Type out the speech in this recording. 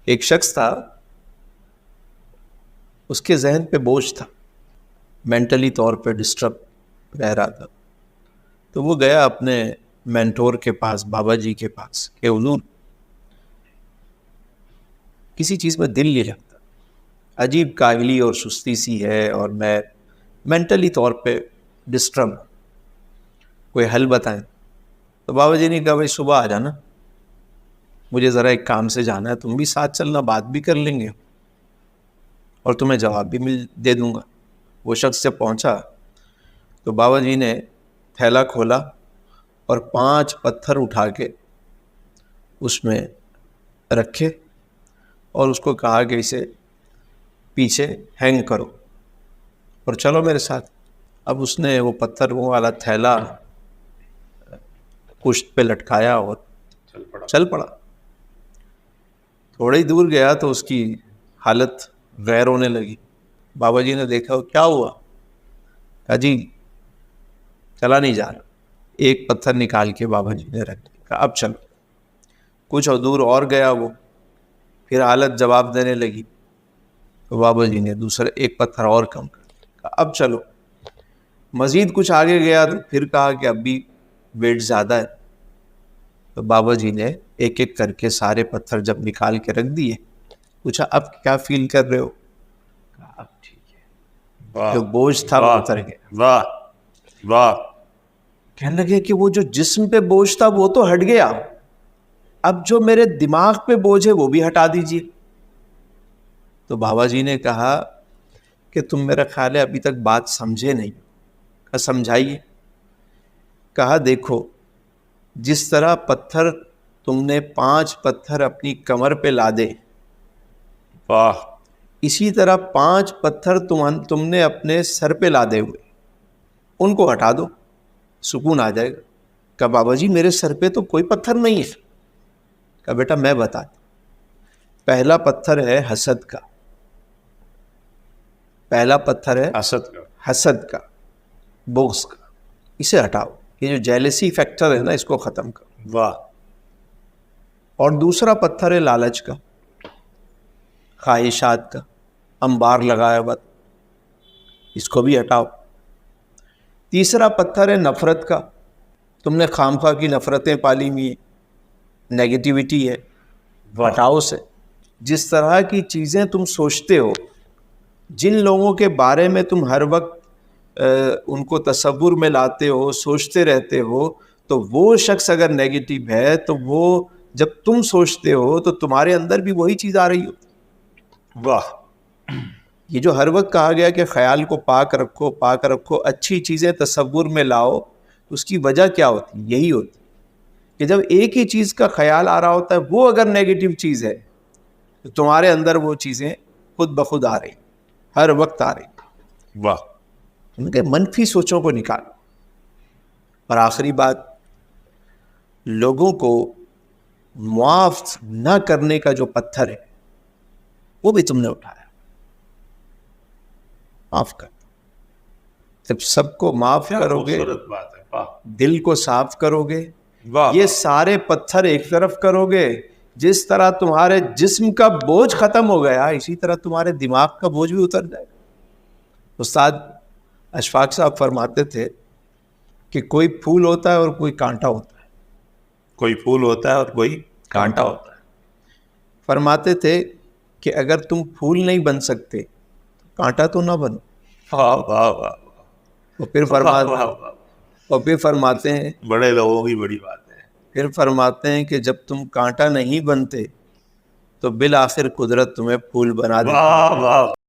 एक शख्स था, उसके जहन पे बोझ था, मेंटली तौर पे डिस्टर्ब रह रहा था। तो वो गया अपने मेंटोर के पास, बाबा जी के पास, कि हुजूर किसी चीज़ में दिल नहीं लगता, अजीब काहली और सुस्ती सी है और मैं मेंटली तौर पे डिस्टर्ब, कोई हल बताएं। तो बाबा जी ने कहा, भाई सुबह आ जाना, मुझे ज़रा एक काम से जाना है, तुम भी साथ चलना, बात भी कर लेंगे और तुम्हें जवाब भी दे दूंगा। वो शख्स जब पहुंचा तो बाबा जी ने थैला खोला और 5 पत्थर उठा के उसमें रखे और उसको कहा कि इसे पीछे हैंग करो और चलो मेरे साथ। अब उसने वो पत्थर, वो वाला थैला पुश्त पे लटकाया और चल पड़ा। थोड़ी दूर गया तो उसकी हालत गैर होने लगी। बाबा जी ने देखा, क्या हुआ? कहा जी चला नहीं जा रहा। एक पत्थर निकाल के बाबा जी ने रख दिया, कहा अब चलो। कुछ और दूर और गया वो, फिर हालत जवाब देने लगी तो बाबा जी ने दूसरा एक पत्थर और कम कर दिया, कहा अब चलो। मज़ीद कुछ आगे गया तो फिर कहा कि अब भी वेट ज़्यादा है। तो बाबा जी ने एक एक करके सारे पत्थर जब निकाल के रख दिए, पूछा अब क्या फील कर रहे हो? कहा अब ठीक है, जो बोझ था वो उतर गया। वाह वाह। कहने लगे कि वो जो जिस्म पे बोझ था वो तो हट गया, अब जो मेरे दिमाग पे बोझ है वो भी हटा दीजिए। तो बाबा जी ने कहा कि तुम, मेरा ख्याल है अभी तक बात समझे नहीं। कहा समझाइए। कहा देखो, जिस तरह पत्थर तुमने 5 पत्थर अपनी कमर पे लादे, वाह। इसी तरह 5 पत्थर तुमने अपने सर पे लादे हुए, उनको हटा दो, सुकून आ जाएगा। कहा बाबा जी मेरे सर पे तो कोई पत्थर नहीं है। कहा बेटा मैं बताता, पहला पत्थर है हसद का, पहला पत्थर है हसद का, बोग्स का, इसे हटाओ, ये जो जेलसी फैक्टर है ना, इसको ख़त्म करो। वाह। और दूसरा पत्थर है लालच का, ख्वाहिशात का, अंबार लगाया हुआ, इसको भी हटाओ। तीसरा पत्थर है नफ़रत का, तुमने खामखा की नफ़रतें पाली हुई हैं, नेगेटिविटी है, हटाओ से। जिस तरह की चीज़ें तुम सोचते हो, जिन लोगों के बारे में तुम हर वक्त उनको तसव्वुर में लाते हो, सोचते रहते हो, तो वो शख्स अगर नेगेटिव है तो वो जब तुम सोचते हो तो तुम्हारे अंदर भी वही चीज़ आ रही होती। वाह। ये जो हर वक्त कहा गया कि ख्याल को पाक रखो, पाक रखो, अच्छी चीज़ें तसव्वुर में लाओ, तो उसकी वजह क्या होती? यही होती कि जब एक ही चीज़ का ख्याल आ रहा होता है, वो अगर नेगेटिव चीज़ है तो तुम्हारे अंदर वो चीज़ें खुद ब खुद आ रही, हर वक्त आ रही। वाह। उनके मनफी सोचों को निकालो। और आखिरी बात, लोगों को मुआफ न करने का जो पत्थर है वो भी तुमने उठाया, माफ कर। जब सबको माफ करोगे, बात है। वाह। दिल को साफ करोगे, वाह। ये सारे पत्थर एक तरफ करोगे, जिस तरह तुम्हारे जिस्म का बोझ खत्म हो गया, इसी तरह तुम्हारे दिमाग का बोझ भी उतर जाएगा। उस्ताद अशफाक साहब फरमाते थे कि कोई फूल होता है और कोई कांटा होता है, कोई फूल होता है और कोई कांटा होता है। फरमाते थे कि अगर तुम फूल नहीं बन सकते तो कांटा तो ना बनो। वाह वाह वाह। और फिर फरमाते हैं, बड़े लोगों की बड़ी बात है, फिर फरमाते हैं कि जब तुम कांटा नहीं बनते तो बिल आखिर कुदरत तुम्हें फूल बना देती है। वाह वाह।